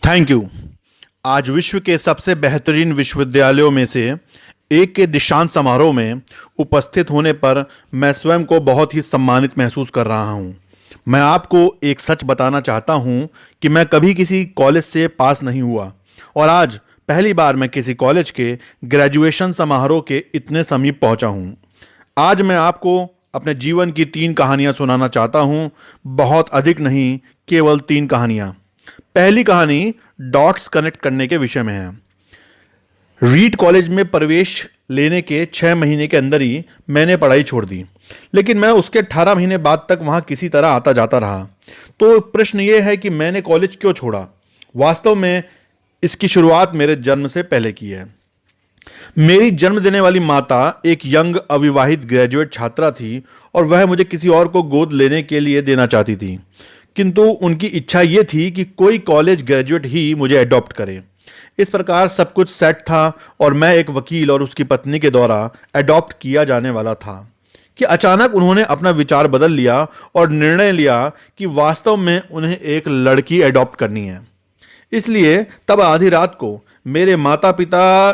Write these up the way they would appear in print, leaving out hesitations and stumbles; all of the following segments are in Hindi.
Thank you. आज विश्व के सबसे बेहतरीन विश्वविद्यालयों में से एक के दीक्षांत समारोह में उपस्थित होने पर मैं स्वयं को बहुत ही सम्मानित महसूस कर रहा हूं। मैं आपको एक सच बताना चाहता हूं कि मैं कभी किसी कॉलेज से पास नहीं हुआ और आज पहली बार मैं किसी कॉलेज के ग्रेजुएशन समारोह के इतने समीप पहुंचा हूं। आज मैं आपको अपने जीवन की 3 कहानियां सुनाना चाहता हूं, बहुत अधिक नहीं, केवल 3 कहानियां। पहली कहानी डॉट्स कनेक्ट करने के विषय में है। रीड कॉलेज में प्रवेश लेने के 6 महीने के अंदर ही मैंने पढ़ाई छोड़ दी, लेकिन मैं उसके 18 महीने बाद तक वहां किसी तरह आता जाता रहा। तो प्रश्न यह है कि मैंने कॉलेज क्यों छोड़ा। वास्तव में इसकी शुरुआत मेरे जन्म से पहले की है। मेरी जन्म देने वाली माता एक यंग अविवाहित ग्रेजुएट छात्रा थी और वह मुझे किसी और को गोद लेने के लिए देना चाहती थी, किंतु उनकी इच्छा यह थी कि कोई कॉलेज ग्रेजुएट ही मुझे अडॉप्ट करे। इस प्रकार सब कुछ सेट था और मैं एक वकील और उसकी पत्नी के द्वारा अडॉप्ट किया जाने वाला था कि अचानक उन्होंने अपना विचार बदल लिया और निर्णय लिया कि वास्तव में उन्हें एक लड़की अडॉप्ट करनी है। इसलिए तब आधी रात को मेरे माता पिता,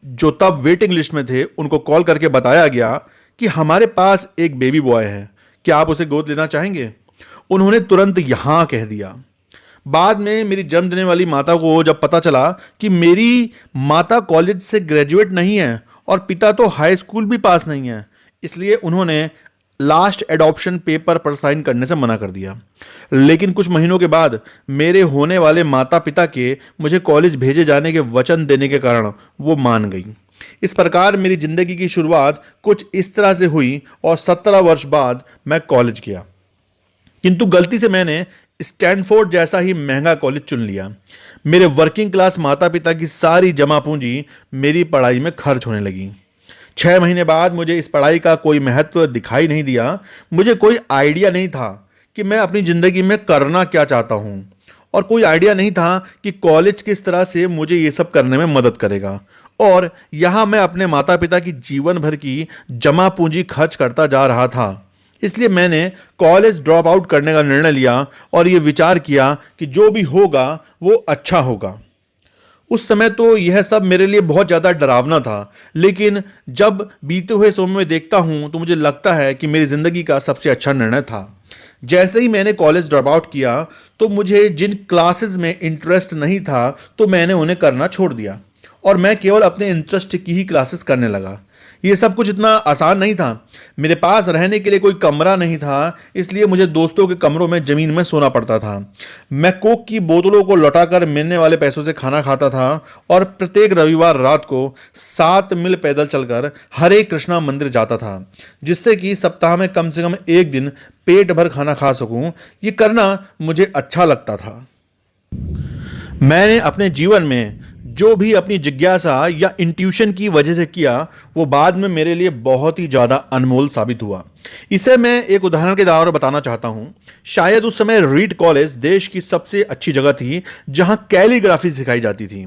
जो तब वेटिंग लिस्ट में थे, उनको कॉल करके बताया गया कि हमारे पास एक बेबी बॉय है, क्या आप उसे गोद लेना चाहेंगे। उन्होंने तुरंत यहां कह दिया। बाद में मेरी जन्म देने वाली माता को जब पता चला कि मेरी माता कॉलेज से ग्रेजुएट नहीं है और पिता तो हाई स्कूल भी पास नहीं है, इसलिए उन्होंने लास्ट एडॉप्शन पेपर पर साइन करने से मना कर दिया। लेकिन कुछ महीनों के बाद मेरे होने वाले माता पिता के मुझे कॉलेज भेजे जाने के वचन देने के कारण वो मान गई। इस प्रकार मेरी जिंदगी की शुरुआत कुछ इस तरह से हुई और 17 वर्ष बाद मैं कॉलेज गया, किंतु गलती से मैंने स्टैनफोर्ड जैसा ही महंगा कॉलेज चुन लिया। मेरे वर्किंग क्लास माता पिता की सारी जमा पूंजी मेरी पढ़ाई में खर्च होने लगी। 6 महीने बाद मुझे इस पढ़ाई का कोई महत्व दिखाई नहीं दिया। मुझे कोई आइडिया नहीं था कि मैं अपनी ज़िंदगी में करना क्या चाहता हूँ और कोई आइडिया नहीं था कि कॉलेज किस तरह से मुझे ये सब करने में मदद करेगा। और यहाँ मैं अपने माता पिता की जीवन भर की जमा पूंजी खर्च करता जा रहा था। इसलिए मैंने कॉलेज ड्रॉप आउट करने का निर्णय लिया और ये विचार किया कि जो भी होगा वो अच्छा होगा। उस समय तो यह सब मेरे लिए बहुत ज़्यादा डरावना था, लेकिन जब बीते हुए समय में देखता हूँ तो मुझे लगता है कि मेरी ज़िंदगी का सबसे अच्छा निर्णय था। जैसे ही मैंने कॉलेज ड्रॉप आउट किया तो मुझे जिन क्लासेस में इंटरेस्ट नहीं था तो मैंने उन्हें करना छोड़ दिया और मैं केवल अपने इंटरेस्ट की ही क्लासेस करने लगा। ये सब कुछ इतना आसान नहीं था। मेरे पास रहने के लिए कोई कमरा नहीं था, इसलिए मुझे दोस्तों के कमरों में ज़मीन में सोना पड़ता था। मैं कोक की बोतलों को लौटाकर मिलने वाले पैसों से खाना खाता था और प्रत्येक रविवार रात को 7 मील पैदल चलकर हरे कृष्णा मंदिर जाता था, जिससे कि सप्ताह में कम से कम एक दिन पेट भर खाना खा सकूं। ये करना मुझे अच्छा लगता था। मैंने अपने जीवन में जो भी अपनी जिज्ञासा या इंट्यूशन की वजह से किया वो बाद में मेरे लिए बहुत ही ज़्यादा अनमोल साबित हुआ। इसे मैं एक उदाहरण के द्वारा बताना चाहता हूँ। शायद उस समय रीड कॉलेज देश की सबसे अच्छी जगह थी जहाँ कैलीग्राफी सिखाई जाती थी।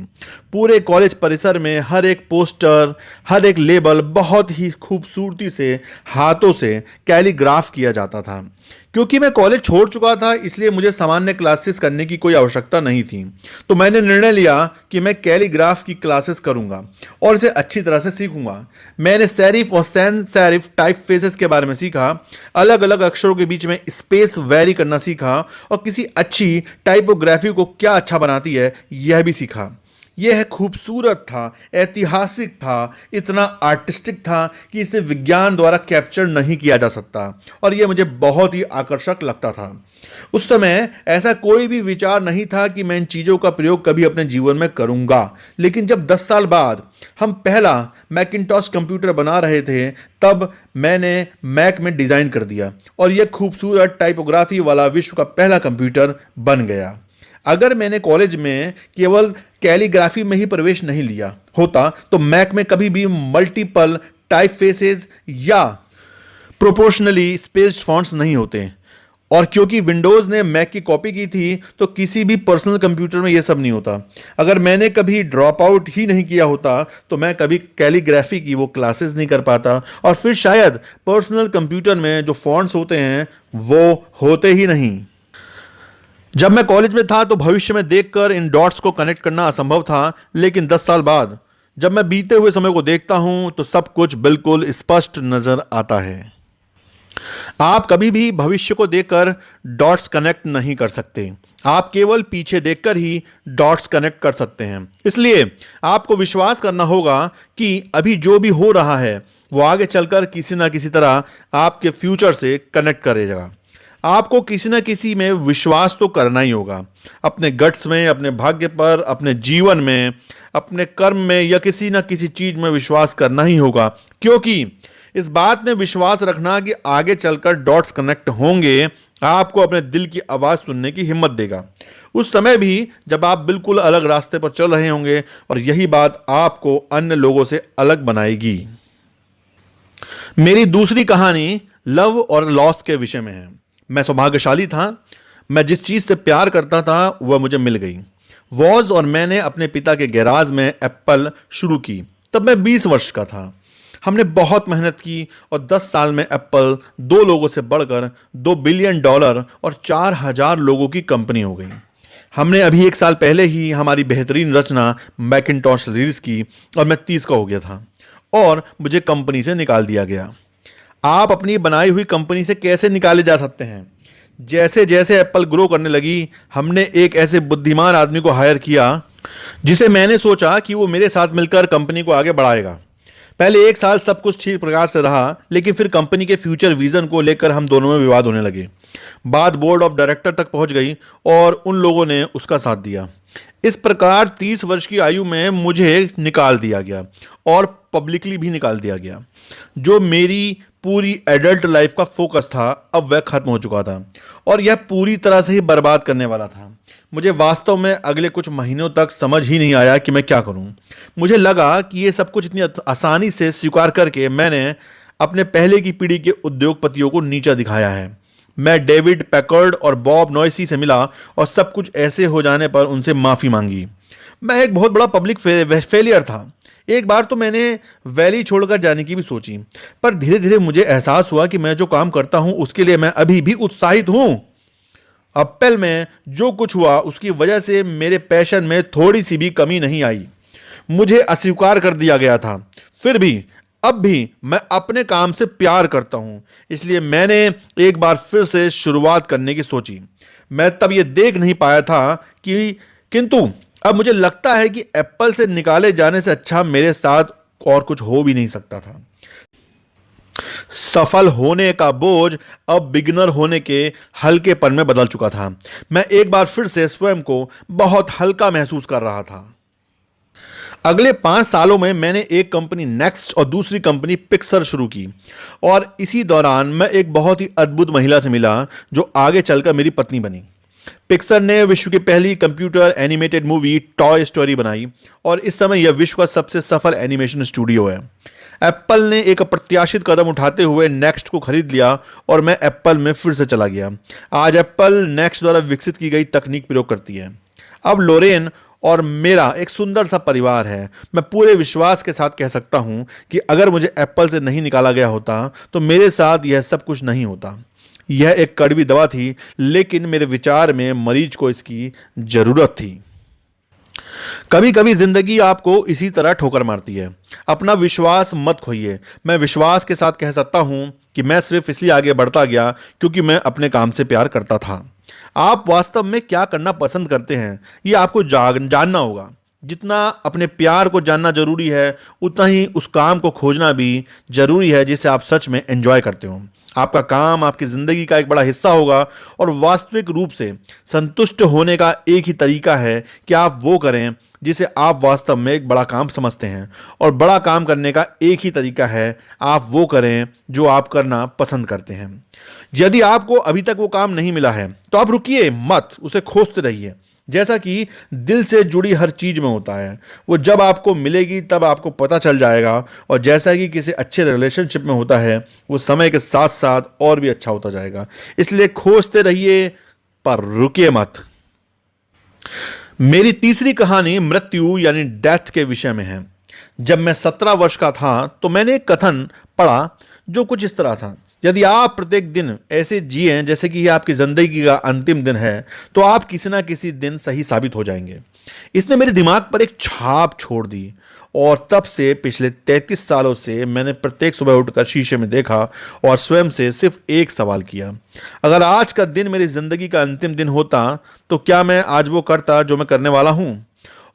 पूरे कॉलेज परिसर में हर एक पोस्टर, हर एक लेबल बहुत ही खूबसूरती से हाथों से कैलीग्राफ किया जाता था। क्योंकि मैं कॉलेज छोड़ चुका था, इसलिए मुझे सामान्य क्लासेस करने की कोई आवश्यकता नहीं थी। तो मैंने निर्णय लिया कि मैं कैलीग्राफ की क्लासेस करूंगा और इसे अच्छी तरह से सीखूंगा। मैंने सेरिफ और सैन सेरिफ टाइप फेसेस के बारे में सीखा, अलग अलग अक्षरों के बीच में स्पेस वेरी करना सीखा और किसी अच्छी टाइपोग्राफी को क्या अच्छा बनाती है यह भी सीखा। यह खूबसूरत था, ऐतिहासिक था, इतना आर्टिस्टिक था कि इसे विज्ञान द्वारा कैप्चर नहीं किया जा सकता और यह मुझे बहुत ही आकर्षक लगता था। उस समय ऐसा कोई भी विचार नहीं था कि मैं इन चीज़ों का प्रयोग कभी अपने जीवन में करूंगा। लेकिन जब 10 साल बाद हम पहला मैकिंटॉश कंप्यूटर बना रहे थे, तब मैंने मैक में डिज़ाइन कर दिया और यह खूबसूरत टाइपोग्राफी वाला विश्व का पहला कंप्यूटर बन गया। अगर मैंने कॉलेज में केवल कैलीग्राफी में ही प्रवेश नहीं लिया होता तो मैक में कभी भी मल्टीपल टाइप फेसेस या प्रोपोर्शनली स्पेस्ड फॉन्ट्स नहीं होते। और क्योंकि विंडोज़ ने मैक की कॉपी की थी तो किसी भी पर्सनल कंप्यूटर में यह सब नहीं होता। अगर मैंने कभी ड्रॉप आउट ही नहीं किया होता तो मैं कभी कैलीग्राफी की वो क्लासेस नहीं कर पाता और फिर शायद पर्सनल कंप्यूटर में जो फॉन्ट्स होते हैं वो होते ही नहीं। जब मैं कॉलेज में था तो भविष्य में देखकर इन डॉट्स को कनेक्ट करना असंभव था, लेकिन 10 साल बाद जब मैं बीते हुए समय को देखता हूं तो सब कुछ बिल्कुल स्पष्ट नजर आता है। आप कभी भी भविष्य को देखकर डॉट्स कनेक्ट नहीं कर सकते। आप केवल पीछे देखकर ही डॉट्स कनेक्ट कर सकते हैं। इसलिए आपको विश्वास करना होगा कि अभी जो भी हो रहा है वो आगे चलकर किसी ना किसी तरह आपके फ्यूचर से कनेक्ट करेगा। आपको किसी न किसी में विश्वास तो करना ही होगा। अपने गट्स में, अपने भाग्य पर, अपने जीवन में, अपने कर्म में या किसी न किसी चीज में विश्वास करना ही होगा, क्योंकि इस बात में विश्वास रखना कि आगे चलकर डॉट्स कनेक्ट होंगे आपको अपने दिल की आवाज सुनने की हिम्मत देगा। उस समय भी जब आप बिल्कुल अलग रास्ते पर चल रहे होंगे और यही बात आपको अन्य लोगों से अलग बनाएगी। मेरी दूसरी कहानी लव और लॉस के विषय में है। मैं सौभाग्यशाली था। मैं जिस चीज से प्यार करता था वह मुझे मिल गई। वॉज और मैंने अपने पिता के गैराज में एप्पल शुरू की। तब मैं 20 वर्ष का था। हमने बहुत मेहनत की और 10 साल में एप्पल 2 लोगों से बढ़कर $2 बिलियन और 4000 लोगों की कंपनी हो गई। हमने अभी 1 साल पहले ही हमारी बेहतरीन रचना मैकिन्टॉश रिलीज की और मैं 30 का हो गया था और मुझे कंपनी से निकाल दिया गया। आप अपनी बनाई हुई कंपनी से कैसे निकाले जा सकते हैं? जैसे जैसे एप्पल ग्रो करने लगी, हमने एक ऐसे बुद्धिमान आदमी को हायर किया जिसे मैंने सोचा कि वो मेरे साथ मिलकर कंपनी को आगे बढ़ाएगा। पहले 1 साल सब कुछ ठीक प्रकार से रहा, लेकिन फिर कंपनी के फ्यूचर विजन को लेकर हम दोनों में विवाद होने लगे। बात बोर्ड ऑफ डायरेक्टर तक पहुंच गई और उन लोगों ने उसका साथ दिया। इस प्रकार 30 वर्ष की आयु में मुझे निकाल दिया गया और पब्लिकली भी निकाल दिया गया। जो मेरी पूरी एडल्ट लाइफ का फोकस था अब वह खत्म हो चुका था और यह पूरी तरह से ही बर्बाद करने वाला था। मुझे वास्तव में अगले कुछ महीनों तक समझ ही नहीं आया कि मैं क्या करूं। मुझे लगा कि ये सब कुछ इतनी आसानी से स्वीकार करके मैंने अपने पहले की पीढ़ी के उद्योगपतियों को नीचा दिखाया है। मैं डेविड पैकर्ड और बॉब नॉयसी से मिला और सब कुछ ऐसे हो जाने पर उनसे माफ़ी मांगी। मैं एक बहुत बड़ा पब्लिक फेलियर था। एक बार तो मैंने वैली छोड़कर जाने की भी सोची, पर धीरे धीरे मुझे एहसास हुआ कि मैं जो काम करता हूं उसके लिए मैं अभी भी उत्साहित हूं। एप्पल में जो कुछ हुआ उसकी वजह से मेरे पैशन में थोड़ी सी भी कमी नहीं आई। मुझे अस्वीकार कर दिया गया था, फिर भी अब भी मैं अपने काम से प्यार करता हूं। इसलिए मैंने एक बार फिर से शुरुआत करने की सोची। मैं तब यह देख नहीं पाया था कि किंतु अब मुझे लगता है कि एप्पल से निकाले जाने से अच्छा मेरे साथ और कुछ हो भी नहीं सकता था। सफल होने का बोझ अब बिगिनर होने के हल्केपन में बदल चुका था। मैं एक बार फिर से स्वयं को बहुत हल्का महसूस कर रहा था। अगले 5 सालों में मैंने एक कंपनी नेक्स्ट और दूसरी कंपनी पिक्सर शुरू की और इसी दौरान मैं एक बहुत ही अद्भुत महिला से मिला जो आगे चलकर मेरी पत्नी बनी। पिक्सर ने विश्व की पहली computer animated movie toy story बनाई और इस समय यह विश्व का सबसे सफल एनिमेशन स्टूडियो है। एप्पल ने एक अप्रत्याशित कदम उठाते हुए नेक्स्ट को खरीद लिया और मैं एप्पल में फिर से चला गया। आज एप्पल नेक्स्ट द्वारा विकसित की गई तकनीक प्रयोग करती है। अब लोरेन और मेरा एक सुंदर सा परिवार है। मैं पूरे विश्वास के साथ कह सकता हूं कि अगर मुझे एप्पल से नहीं निकाला गया होता तो मेरे साथ यह सब कुछ नहीं होता। यह एक कड़वी दवा थी, लेकिन मेरे विचार में मरीज को इसकी जरूरत थी। कभी कभी जिंदगी आपको इसी तरह ठोकर मारती है। अपना विश्वास मत खोइए। मैं विश्वास के साथ कह सकता हूं कि मैं सिर्फ इसलिए आगे बढ़ता गया क्योंकि मैं अपने काम से प्यार करता था। आप वास्तव में क्या करना पसंद करते हैं ये आपको जानना होगा। जितना अपने प्यार को जानना जरूरी है उतना ही उस काम को खोजना भी जरूरी है जिसे आप सच में एंजॉय करते हो। आपका काम आपकी जिंदगी का एक बड़ा हिस्सा होगा और वास्तविक रूप से संतुष्ट होने का एक ही तरीका है कि आप वो करें जिसे आप वास्तव में एक बड़ा काम समझते हैं, और बड़ा काम करने का एक ही तरीका है आप वो करें जो आप करना पसंद करते हैं। यदि आपको अभी तक वो काम नहीं मिला है तो आप रुकिए मत, उसे खोजते रहिए। जैसा कि दिल से जुड़ी हर चीज में होता है, वो जब आपको मिलेगी तब आपको पता चल जाएगा, और जैसा कि किसी अच्छे रिलेशनशिप में होता है वो समय के साथ साथ और भी अच्छा होता जाएगा। इसलिए खोजते रहिए पर रुकिए मत। मेरी तीसरी कहानी मृत्यु यानी डेथ के विषय में है। जब मैं 17 वर्ष का था तो मैंने एक कथन पढ़ा जो कुछ इस तरह था यदि आप प्रत्येक दिन ऐसे जिएं जैसे कि ये आपकी ज़िंदगी का अंतिम दिन है, तो आप किसी ना किसी दिन सही साबित हो जाएंगे। इसने मेरे दिमाग पर एक छाप छोड़ दी और तब से पिछले 33 सालों से मैंने प्रत्येक सुबह उठकर शीशे में देखा और स्वयं से सिर्फ एक सवाल किया, अगर आज का दिन मेरी ज़िंदगी का अंतिम दिन होता तो क्या मैं आज वो करता जो मैं करने वाला हूँ।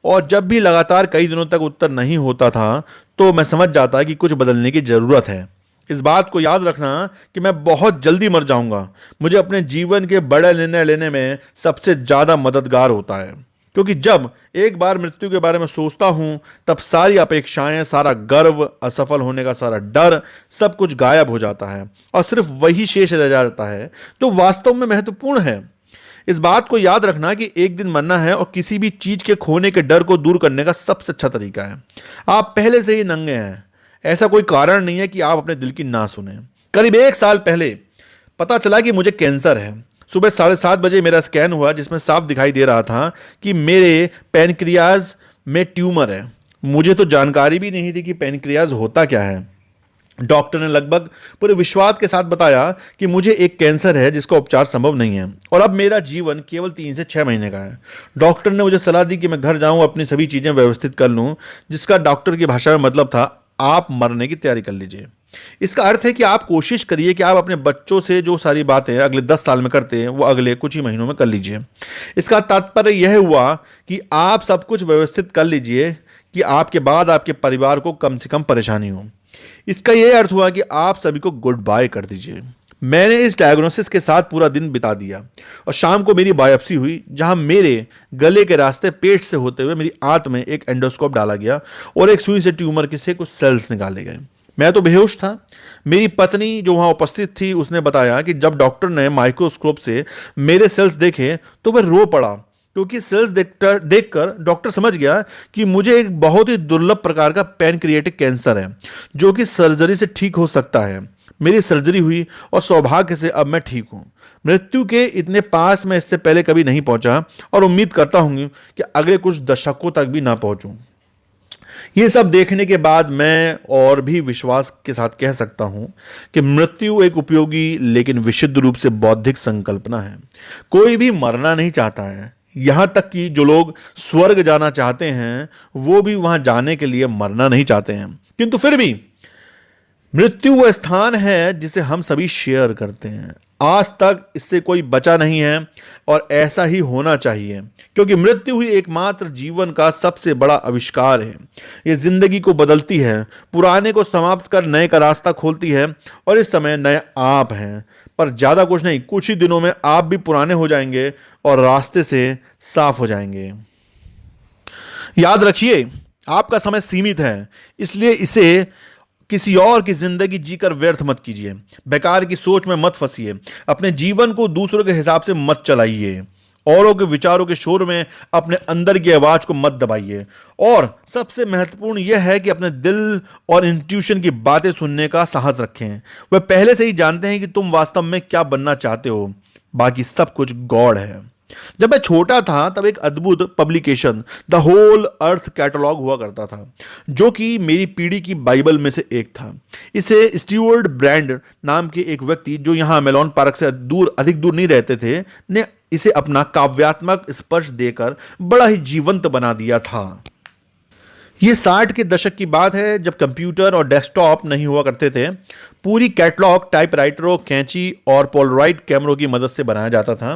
और जब भी लगातार कई दिनों तक उत्तर नहीं होता था, तो मैं समझ जाता कि कुछ बदलने की ज़रूरत है। इस बात को याद रखना कि मैं बहुत जल्दी मर जाऊंगा मुझे अपने जीवन के बड़े निर्णय लेने में सबसे ज़्यादा मददगार होता है, क्योंकि जब एक बार मृत्यु के बारे में सोचता हूं, तब सारी अपेक्षाएं, सारा गर्व, असफल होने का सारा डर, सब कुछ गायब हो जाता है और सिर्फ वही शेष रह जाता है जो वास्तव में महत्वपूर्ण है। इस बात को याद रखना कि एक दिन मरना है और किसी भी चीज के खोने के डर को दूर करने का सबसे अच्छा तरीका है। आप पहले से ही नंगे हैं, ऐसा कोई कारण नहीं है कि आप अपने दिल की ना सुने। करीब 1 साल पहले पता चला कि मुझे कैंसर है। सुबह 7:30 बजे मेरा स्कैन हुआ, जिसमें साफ दिखाई दे रहा था कि मेरे पैनक्रियाज में ट्यूमर है। मुझे तो जानकारी भी नहीं थी कि पैनक्रियाज होता क्या है। डॉक्टर ने लगभग पूरे विश्वास के साथ बताया कि मुझे एक कैंसर है जिसका उपचार संभव नहीं है और अब मेरा जीवन केवल 3 से 6 महीने का है। डॉक्टर ने मुझे सलाह दी कि मैं घर जाऊं, अपनी सभी चीज़ें व्यवस्थित कर लूं, जिसका डॉक्टर की भाषा में मतलब था, आप मरने की तैयारी कर लीजिए। इसका अर्थ है कि आप कोशिश करिए कि आप अपने बच्चों से जो सारी बातें अगले 10 साल में करते हैं वो अगले कुछ ही महीनों में कर लीजिए। इसका तात्पर्य यह हुआ कि आप सब कुछ व्यवस्थित कर लीजिए कि आपके बाद आपके परिवार को कम से कम परेशानी हो। इसका यह अर्थ हुआ कि आप सभी को गुड बाय कर दीजिए। मैंने इस डायग्नोसिस के साथ पूरा दिन बिता दिया और शाम को मेरी बायोप्सी हुई, जहां मेरे गले के रास्ते पेट से होते हुए मेरी आंत में एक एंडोस्कोप डाला गया और एक सुई से ट्यूमर के से कुछ सेल्स निकाले गए। मैं तो बेहोश था। मेरी पत्नी जो वहां उपस्थित थी, उसने बताया कि जब डॉक्टर ने माइक्रोस्कोप से मेरे सेल्स देखे तो वह रो पड़ा, क्योंकि सेल्स देखकर डॉक्टर समझ गया कि मुझे एक बहुत ही दुर्लभ प्रकार का पैनक्रिएटिक कैंसर है जो कि सर्जरी से ठीक हो सकता है। मेरी सर्जरी हुई और सौभाग्य से अब मैं ठीक हूँ। मृत्यु के इतने पास मैं इससे पहले कभी नहीं पहुंचा और उम्मीद करता हूँ कि अगले कुछ दशकों तक भी ना पहुंचूं। ये सब देखने के बाद मैं और भी विश्वास के साथ कह सकता हूं कि मृत्यु एक उपयोगी लेकिन विशुद्ध रूप से बौद्धिक संकल्पना है। कोई भी मरना नहीं चाहता है, यहां तक कि जो लोग स्वर्ग जाना चाहते हैं वो भी वहां जाने के लिए मरना नहीं चाहते हैं। किंतु फिर भी मृत्यु वो स्थान है जिसे हम सभी शेयर करते हैं। आज तक इससे कोई बचा नहीं है और ऐसा ही होना चाहिए, क्योंकि मृत्यु ही एकमात्र जीवन का सबसे बड़ा आविष्कार है। ये जिंदगी को बदलती है, पुराने को समाप्त कर नए का रास्ता खोलती है और इस समय नए आप हैं, पर ज्यादा कुछ नहीं, कुछ ही दिनों में आप भी पुराने हो जाएंगे और रास्ते से साफ हो जाएंगे। याद रखिए, आपका समय सीमित है, इसलिए इसे किसी और की जिंदगी जीकर व्यर्थ मत कीजिए। बेकार की सोच में मत फंसिए। अपने जीवन को दूसरों के हिसाब से मत चलाइए। औरों के विचारों के शोर में अपने अंदर की आवाज को मत दबाइए। और सबसे महत्वपूर्ण यह है कि अपने दिल और इंट्यूशन की बातें सुनने का साहस रखें। वे पहले से ही जानते हैं कि तुम वास्तव में क्या बनना चाहते हो। बाकी सब कुछ गॉड है। जब मैं छोटा था तब एक अद्भुत publication The Whole Earth Catalog हुआ करता था, जो कि मेरी पीढ़ी की बाइबल में से एक था। इसे स्टीवर्ट ब्रांड नाम के एक व्यक्ति, जो यहाँ मेलॉन पार्क से अधिक दूर नहीं रहते थे, ने इसे अपना काव्यात्मक स्पर्श देकर बड़ा ही जीवंत बना दिया था। ये 60 के दशक की बात है, जब कंप्यूटर और डेस्कटॉप नहीं हुआ करते थे। पूरी कैटलॉग टाइपराइटरों, कैंची और पोलराइड कैमरों की मदद से बनाया जाता था।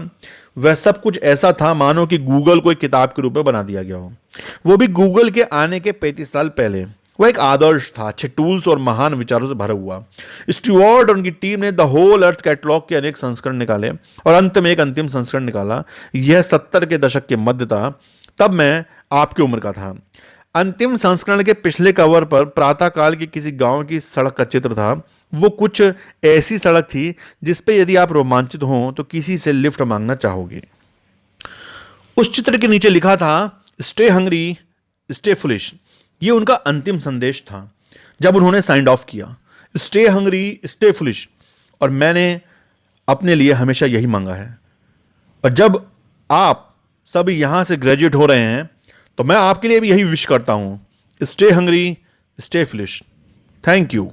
वह सब कुछ ऐसा था मानो कि गूगल को एक किताब के रूप में बना दिया गया हो, वो भी गूगल के आने के 35 साल पहले। वह एक आदर्श था, अच्छे टूल्स और महान विचारों से भरा हुआ। स्टीवर्ट और उनकी टीम ने द होल अर्थ कैटलॉग के अनेक संस्करण निकाले और अंत में एक अंतिम संस्करण निकाला। यह 70 के दशक के मध्य था, तब मैं आपकी उम्र का था। अंतिम संस्करण के पिछले कवर पर प्रातःकाल के किसी गांव की सड़क का चित्र था। वो कुछ ऐसी सड़क थी जिस पे यदि आप रोमांचित हों तो किसी से लिफ्ट मांगना चाहोगे। उस चित्र के नीचे लिखा था, स्टे हंग्री स्टे फुलिश। ये उनका अंतिम संदेश था जब उन्होंने साइन ऑफ किया, स्टे हंग्री स्टे फुलिश। और मैंने अपने लिए हमेशा यही मांगा है। और जब आप सब यहां से ग्रेजुएट हो रहे हैं तो मैं आपके लिए भी यही विश करता हूं, stay hungry stay foolish. Thank you.